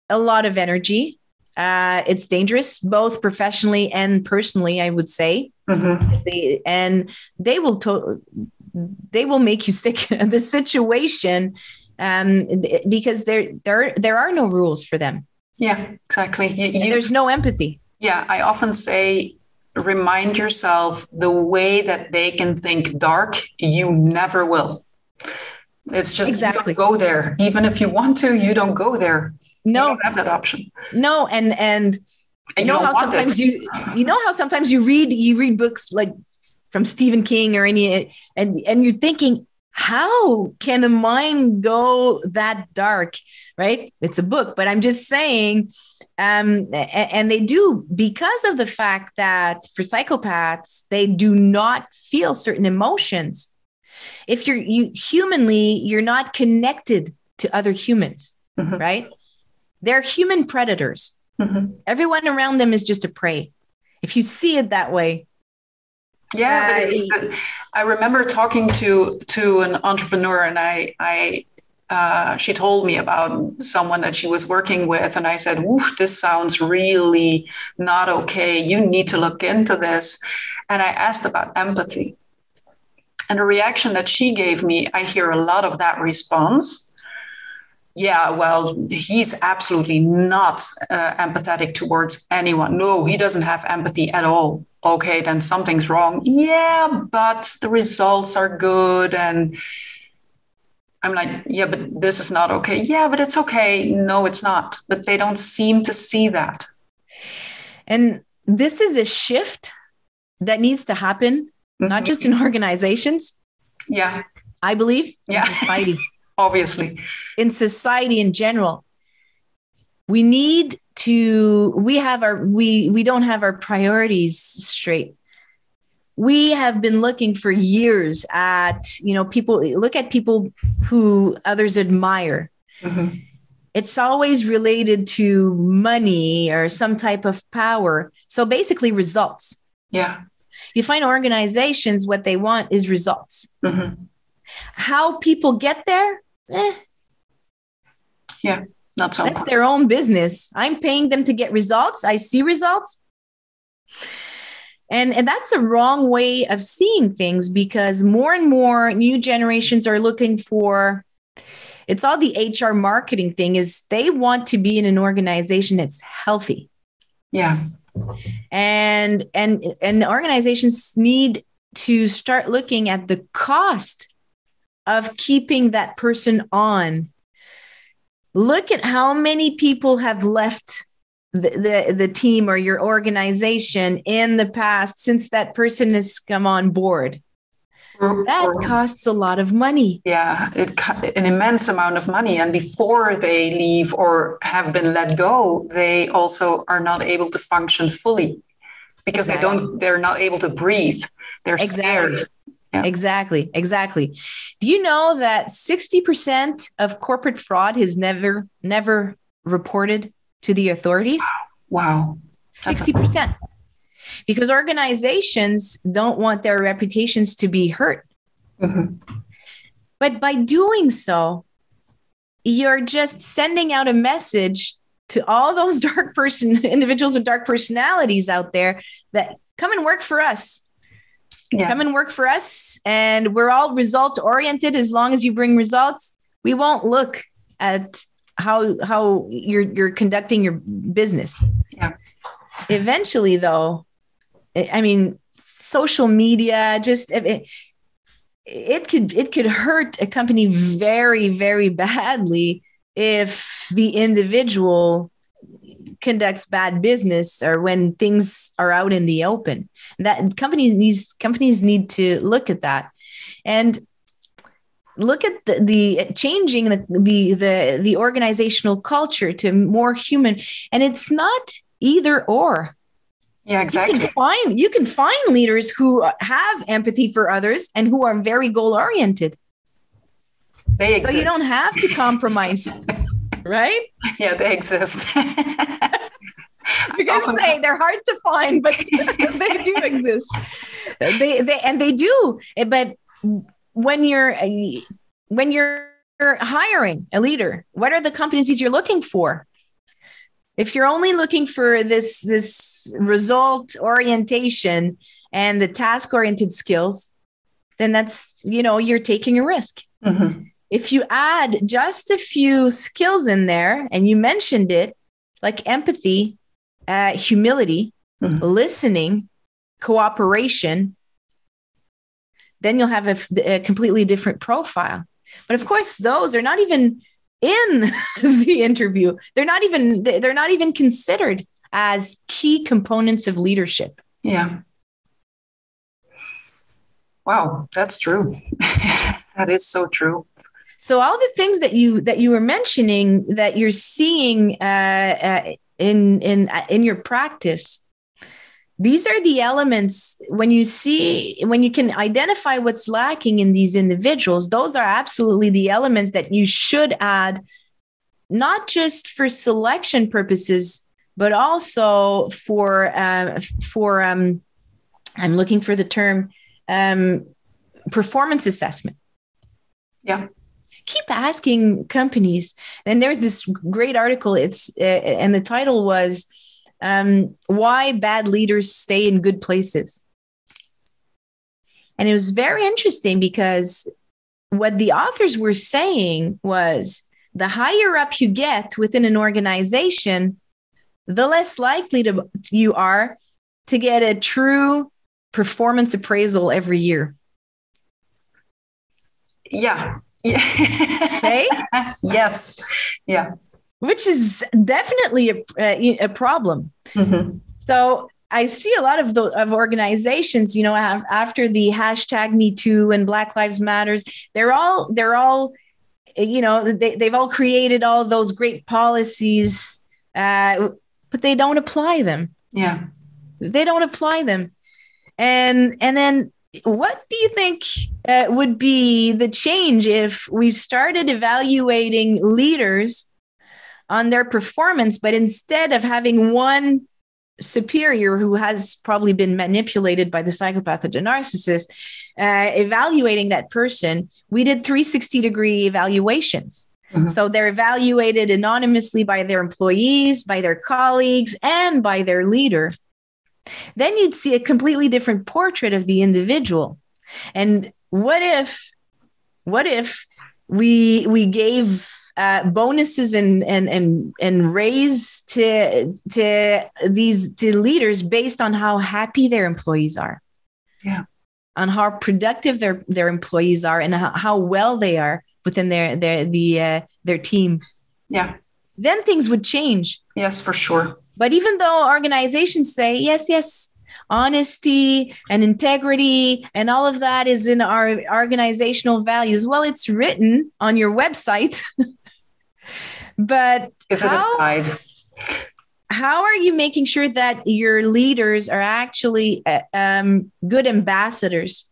S2: a lot of energy. It's dangerous, both professionally and personally, I would say. Mm-hmm. They will make you sick of the situation because there are no rules for them. Yeah, exactly. There's no empathy. Yeah, I often say, remind yourself the way that they can think dark, you never will. It's just, exactly. You don't go there. Even if you want to, you don't go there. No, you don't have that option. No, and you know how sometimes you read books like from Stephen King or any, and you're thinking, how can a mind go that dark? Right? It's a book, but I'm just saying, and they do, because of the fact that for psychopaths, they do not feel certain emotions. If you're not connected to other humans, mm-hmm. right? They're human predators. Mm-hmm. Everyone around them is just a prey. If you see it that way. Yeah, I remember talking to an entrepreneur, and I
S1: she told me about someone that she was working with, and I said, "Oof, this sounds really not okay. You need to look into this." And I asked about empathy. And the reaction that she gave me, I hear a lot of that response. Yeah, well, he's absolutely not empathetic towards anyone. No, he doesn't have empathy at all. Okay, then something's wrong. Yeah, but the results are good. And I'm like, yeah, but this is not okay. Yeah, but it's okay. No, it's not. But they don't seem to see that.
S2: And this is a shift that needs to happen, not just in organizations.
S1: Yeah.
S2: I believe in society.
S1: Obviously.
S2: In society in general. We don't have our priorities straight. We have been looking for years at, people who others admire. Mm-hmm. It's always related to money or some type of power. So basically results.
S1: Yeah.
S2: You find organizations, what they want is results. Mm-hmm. How people get there?
S1: Yeah, not so
S2: That's
S1: important.
S2: Their own business. I'm paying them to get results. I see results. And that's a wrong way of seeing things, because more and more new generations are looking for, it's all the HR marketing thing, is they want to be in an organization that's healthy.
S1: Yeah.
S2: And organizations need to start looking at the cost of keeping that person on. Look at how many people have left the team or your organization in the past since that person has come on board. That costs a lot of money.
S1: Yeah, an immense amount of money. And before they leave or have been let go, they also are not able to function fully because they're not able to breathe. They're scared. Yeah.
S2: Exactly. Do you know that 60% of corporate fraud is never reported to the authorities?
S1: Wow.
S2: 60%. Because organizations don't want their reputations to be hurt. Mm-hmm. But by doing so, you're just sending out a message to all those individuals with dark personalities out there that come and work for us. Yeah. Come and work for us, and we're all result oriented. As long as you bring results, we won't look at how you're conducting your business. Yeah. Eventually, though, I mean, social media it could hurt a company very, very badly if the individual conducts bad business or when things are out in the open. That companies need to look at that and look at the changing the organizational culture to more human. And it's not either or.
S1: Yeah, exactly.
S2: You can find leaders who have empathy for others and who are very goal oriented.
S1: They exist.
S2: So you don't have to compromise. Right?
S1: Yeah, they exist.
S2: You're going to say they're hard to find, but they do exist. They do. But when you're hiring a leader, what are the competencies you're looking for? If you're only looking for this result orientation and the task oriented skills, then that's, you're taking a risk. Mm-hmm. If you add just a few skills in there, and you mentioned it, like empathy, humility, mm-hmm. listening, cooperation, then you'll have a completely different profile. But of course, those are not even in the interview. They're not even considered as key components of leadership.
S1: Yeah. Wow, that's true. That is so true.
S2: So all the things that you were mentioning that you're seeing in your practice, these are the elements when you can identify what's lacking in these individuals. Those are absolutely the elements that you should add, not just for selection purposes, but also for I'm looking for the term performance assessment.
S1: Yeah.
S2: keep asking companies. And there's this great article. And the title was Why Bad Leaders Stay in Good Places. And it was very interesting because what the authors were saying was the higher up you get within an organization, the less likely you are to get a true performance appraisal every year.
S1: Yeah.
S2: Okay?
S1: Yes. Yeah.
S2: Which is definitely a problem.
S1: Mm-hmm.
S2: So I see a lot of organizations, after the hashtag Me Too and Black Lives Matters, they're all, they've all created all those great policies, but they don't apply them.
S1: Yeah.
S2: They don't apply them. And then what do you think would be the change if we started evaluating leaders on their performance, but instead of having one superior who has probably been manipulated by the psychopath or the narcissist, evaluating that person, we did 360-degree evaluations. Mm-hmm. So they're evaluated anonymously by their employees, by their colleagues, and by their leader. Then you'd see a completely different portrait of the individual. And what if we gave bonuses and raise to leaders based on how happy their employees are, on how productive their employees are, and how well they are within their team. Yeah, then things would change.
S1: Yes, for sure.
S2: But even though organizations say yes, honesty and integrity and all of that is in our organizational values, well, it's written on your website. But
S1: is it applied?
S2: How are you making sure that your leaders are actually good ambassadors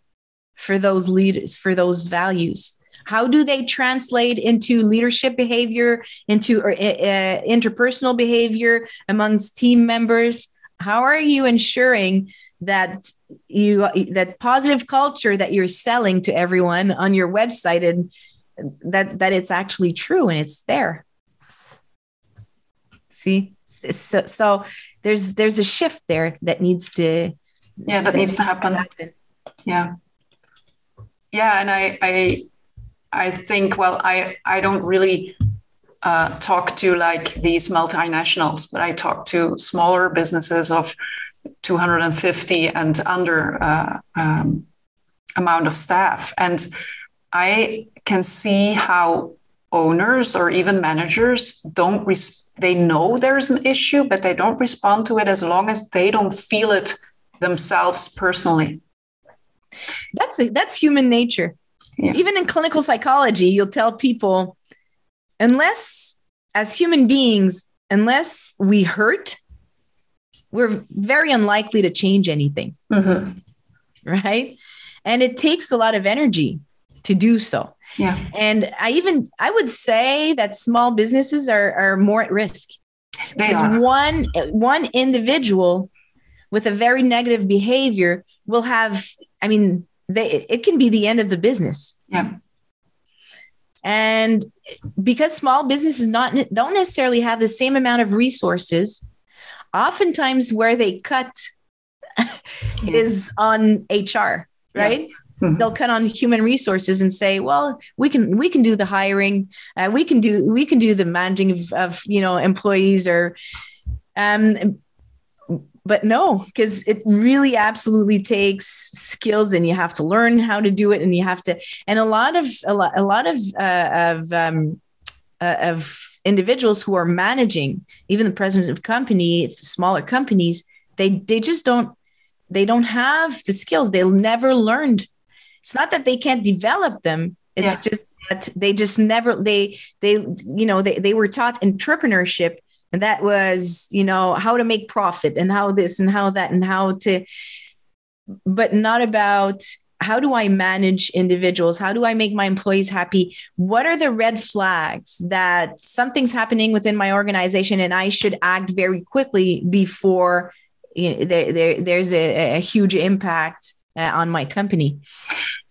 S2: for those leaders, for those values? How do they translate into leadership behavior, into interpersonal behavior amongst team members? How are you ensuring that that positive culture that you're selling to everyone on your website, and that it's actually true and it's there? See, so there's a shift there that needs to
S1: happen. Yeah, and I think, well, I don't really talk to like these multinationals, but I talk to smaller businesses of 250 and under amount of staff. And I can see how owners or even managers they know there's an issue, but they don't respond to it as long as they don't feel it themselves personally.
S2: That's human nature. Yeah. Even in clinical psychology, you'll tell people, unless as human beings, unless we hurt, we're very unlikely to change anything. Mm-hmm. Right? And it takes a lot of energy to do so. Yeah. And I would say that small businesses are more at risk. Because one individual with a very negative behavior will have, it can be the end of the business. Yeah. And because small businesses don't necessarily have the same amount of resources, oftentimes where they cut is on HR, right? Yeah. Mm-hmm. They'll cut on human resources and say, well, we can do the hiring, we can do the managing of employees, or but no, because it really absolutely takes skills, and you have to learn how to do it, and you have to, and a lot of individuals who are managing, even the president of smaller companies, they just don't have the skills. They'll never learned. It's not that they can't develop them. It's just that they just never, they were taught entrepreneurship, and that was, how to make profit and how this and how that and how to, but not about how do I manage individuals? How do I make my employees happy? What are the red flags that something's happening within my organization and I should act very quickly before there's a huge impact on my company?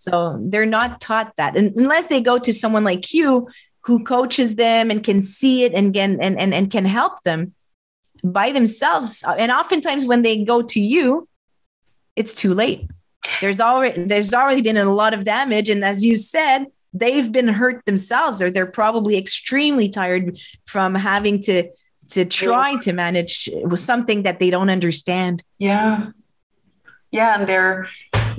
S2: So they're not taught that, and unless they go to someone like you who coaches them and can see it and can help them by themselves. And oftentimes when they go to you, it's too late. There's already been a lot of damage. And as you said, they've been hurt themselves. They're probably extremely tired from having to try to manage with something that they don't understand.
S1: Yeah. Yeah. And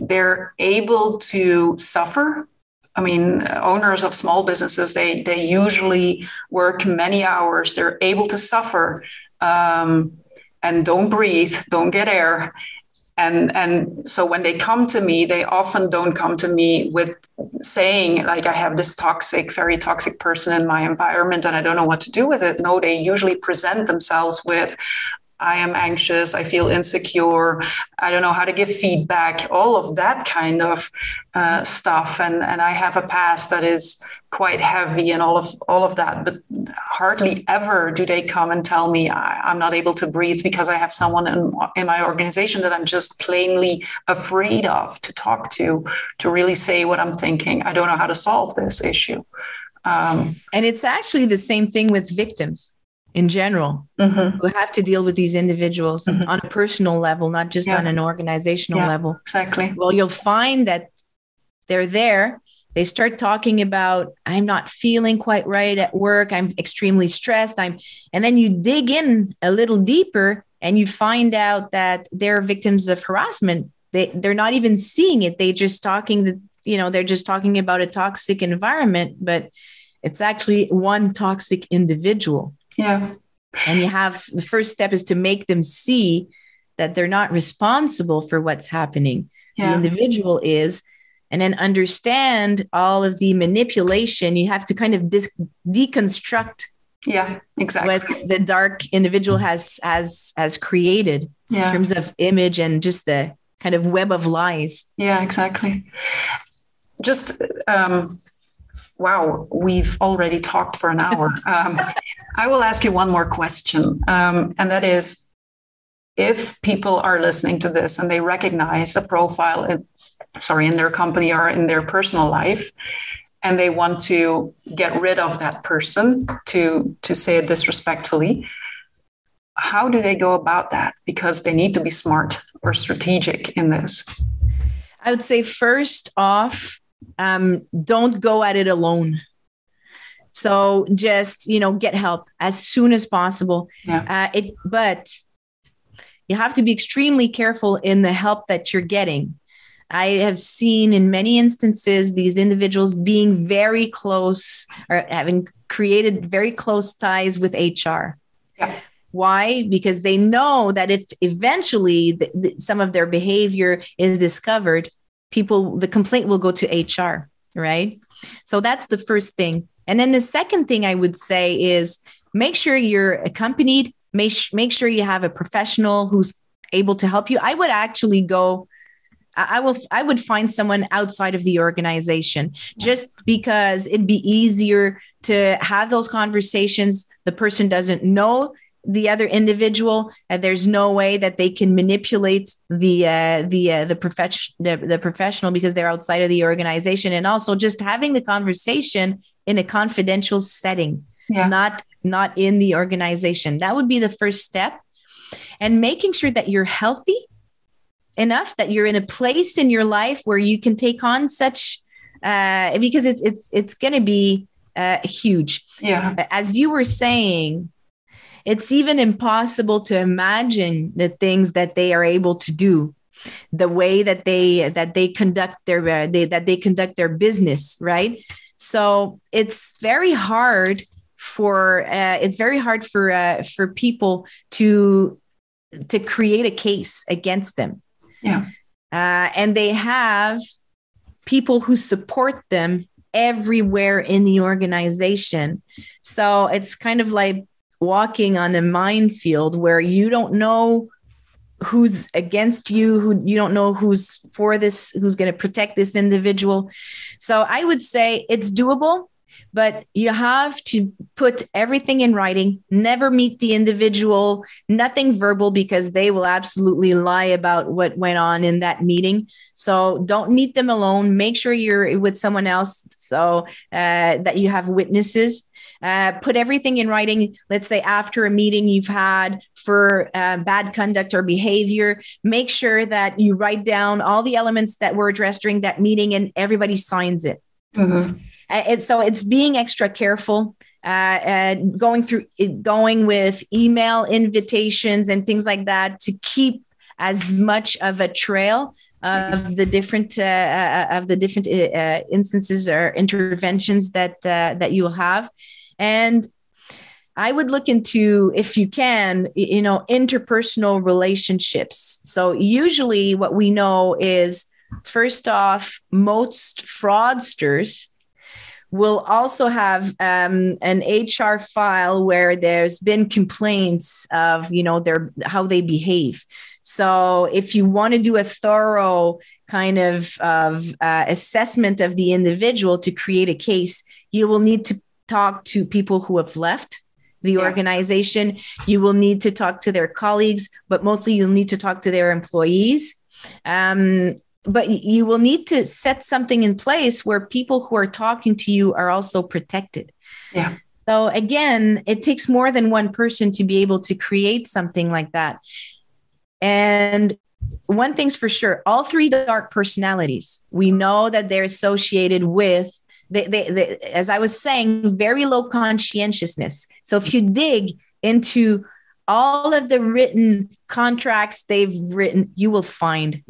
S1: they're able to suffer. I mean, owners of small businesses, they usually work many hours. They're able to suffer and don't breathe, don't get air. And so when they come to me, they often don't come to me with saying, like, I have this very toxic person in my environment and I don't know what to do with it. No, they usually present themselves with, I am anxious, I feel insecure, I don't know how to give feedback, all of that kind of stuff. And I have a past that is quite heavy and all of that, but hardly ever do they come and tell me I'm not able to breathe because I have someone in my organization that I'm just plainly afraid of to talk to really say what I'm thinking. I don't know how to solve this issue.
S2: And it's actually the same thing with victims in general, who have to deal with these individuals on a personal level, not just on an organizational level.
S1: Exactly.
S2: Well, you'll find that they're there. They start talking about, I'm not feeling quite right at work. I'm extremely stressed. And then you dig in a little deeper and you find out that they're victims of harassment. They're not even seeing it. They're just talking about a toxic environment, but it's actually one toxic individual.
S1: Yeah.
S2: And the first step is to make them see that they're not responsible for what's happening. Yeah. The individual is, and then understand all of the manipulation. You have to kind of deconstruct.
S1: Yeah, exactly.
S2: What the dark individual has created in terms of image and just the kind of web of lies.
S1: Yeah, exactly. Just, wow, we've already talked for an hour. I will ask you one more question. And that is, if people are listening to this and they recognize a profile in their company or in their personal life, and they want to get rid of that person, to say it disrespectfully, how do they go about that? Because they need to be smart or strategic in this.
S2: I would say first off, don't go at it alone. So just, get help as soon as possible.
S1: Yeah.
S2: But you have to be extremely careful in the help that you're getting. I have seen in many instances these individuals being very close or having created very close ties with HR.
S1: Yeah.
S2: Why? Because they know that if eventually some of their behavior is discovered, the complaint will go to HR, right? So that's the first thing. And then the second thing I would say is make sure you're accompanied. Make sure you have a professional who's able to help you. I would actually I would find someone outside of the organization, just because it'd be easier to have those conversations. The person doesn't know the other individual, and there's no way that they can manipulate the professional because they're outside of the organization. And also just having the conversation in a confidential setting, not in the organization. That would be the first step. And making sure that you're healthy enough, that you're in a place in your life where you can take on such, because it's going to be huge.
S1: Yeah.
S2: As you were saying, it's even impossible to imagine the things that they are able to do, the way that they conduct their business, right? So it's very hard for people to create a case against them.
S1: Yeah.
S2: And they have people who support them everywhere in the organization. So it's kind of like walking on a minefield where you don't know who's against you, you don't know who's for this, who's going to protect this individual. So I would say it's doable. but you have to put everything in writing, never meet the individual, nothing verbal, because they will absolutely lie about what went on in that meeting. So don't meet them alone. Make sure you're with someone else so that you have witnesses. Put everything in writing. Let's say after a meeting you've had for bad conduct or behavior, make sure that you write down all the elements that were addressed during that meeting and everybody signs it. Mm-hmm. So it's being extra careful, going with email invitations and things like that to keep as much of a trail of the different instances or interventions that you'll have. And I would look into, if you can, interpersonal relationships. So usually what we know is, first off, most fraudsters will also have an HR file where there's been complaints of, how they behave. So if you want to do a thorough kind of assessment of the individual to create a case, you will need to talk to people who have left the organization. You will need to talk to their colleagues, but mostly you'll need to talk to their employees. But you will need to set something in place where people who are talking to you are also protected. Yeah. So again, it takes more than one person to be able to create something like that. And one thing's for sure, all three dark personalities, we know that they're associated with, they, as I was saying, very low conscientiousness. So if you dig into all of the written contracts they've written, you will find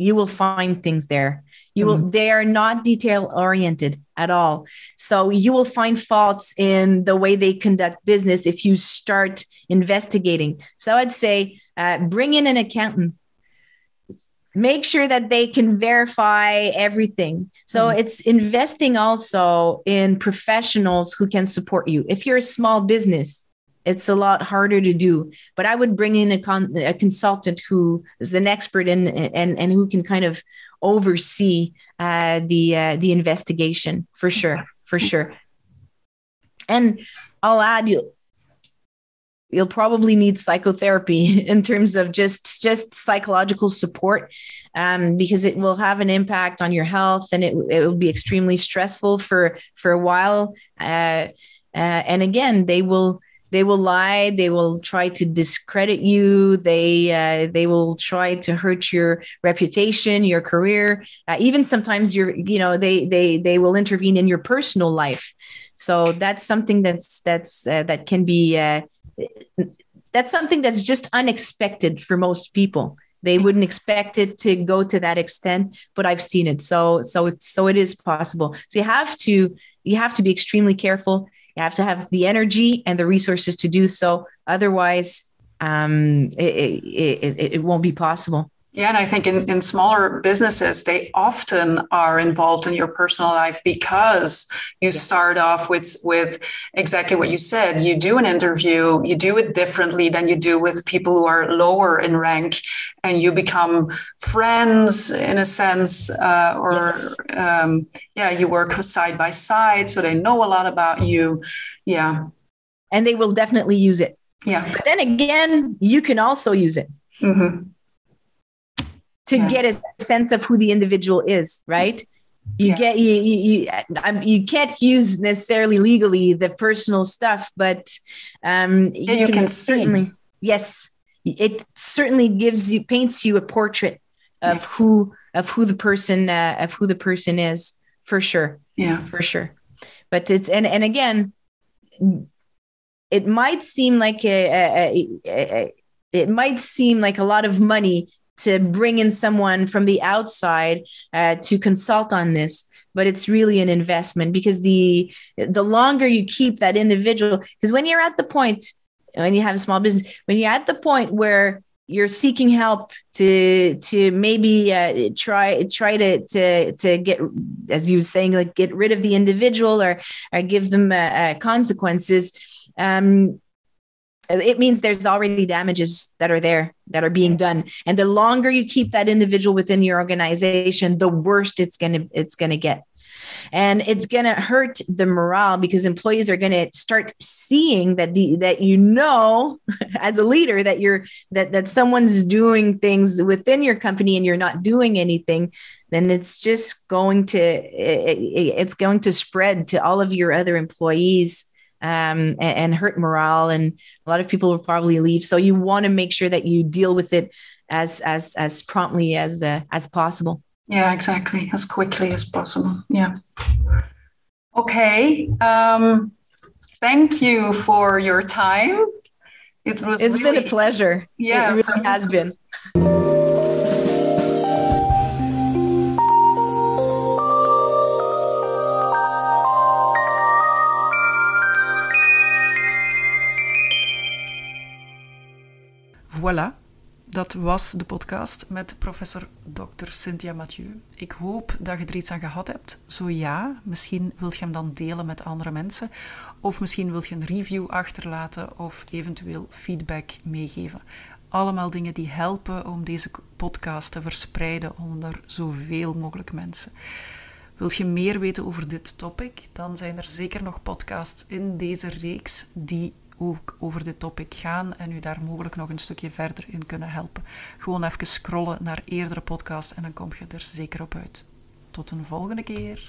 S2: things there. They are not detail oriented at all. So you will find faults in the way they conduct business if you start investigating. So I'd say, bring in an accountant. Make sure that they can verify everything. So it's investing also in professionals who can support you. If you're a small business, it's a lot harder to do, but I would bring in a consultant who is an expert and who can kind of oversee the investigation for sure. And I'll add, you'll probably need psychotherapy in terms of just psychological support, because it will have an impact on your health, and it will be extremely stressful for a while. And again, they will lie. They will try to discredit you. They will try to hurt your reputation, your career. Even sometimes they will intervene in your personal life. So that's something that can be, that's something that's just unexpected for most people. They wouldn't expect it to go to that extent, but I've seen it. So it is possible. So you have to be extremely careful. You have to have the energy and the resources to do so. Otherwise, it won't be possible.
S1: Yeah, and I think in smaller businesses, they often are involved in your personal life because you start off with exactly what you said. You do an interview, you do it differently than you do with people who are lower in rank, and you become friends in a sense, you work side by side, so they know a lot about you. Yeah.
S2: And they will definitely use it. Yeah. But then again, you can also use it. Mm-hmm. To get a sense of who the individual is, right? You can't use necessarily legally the personal stuff, but you can certainly, it certainly paints you a portrait of who the person is, for sure. Yeah, for sure. But it's and again, it might seem like a lot of money to bring in someone from the outside to consult on this, but it's really an investment, because the longer you keep that individual, because when you're at the point, when you have a small business, when you're at the point where you're seeking help to maybe try to get, as you were saying, like get rid of the individual or give them consequences, it means there's already damages that are being done. And the longer you keep that individual within your organization, the worse it's going to get. And it's going to hurt the morale because employees are going to start seeing that as a leader that someone's doing things within your company and you're not doing anything. Then it's just going to spread to all of your other employees and hurt morale. And a lot of people will probably leave. So you want to make sure that you deal with it as promptly as possible.
S1: Yeah, exactly. As quickly as possible. Yeah. Okay. Thank you for your time. It's
S2: been a pleasure.
S1: Yeah,
S2: it really has been.
S1: Voilà, dat was de podcast met professor Dr. Cynthia Mathieu. Ik hoop dat je er iets aan gehad hebt. Zo ja, misschien wil je hem dan delen met andere mensen. Of misschien wil je een review achterlaten of eventueel feedback meegeven. Allemaal dingen die helpen om deze podcast te verspreiden onder zoveel mogelijk mensen. Wil je meer weten over dit topic? Dan zijn er zeker nog podcasts in deze reeks die ook over dit topic gaan en u daar mogelijk nog een stukje verder in kunnen helpen. Gewoon even scrollen naar eerdere podcasts en dan kom je er zeker op uit. Tot een volgende keer.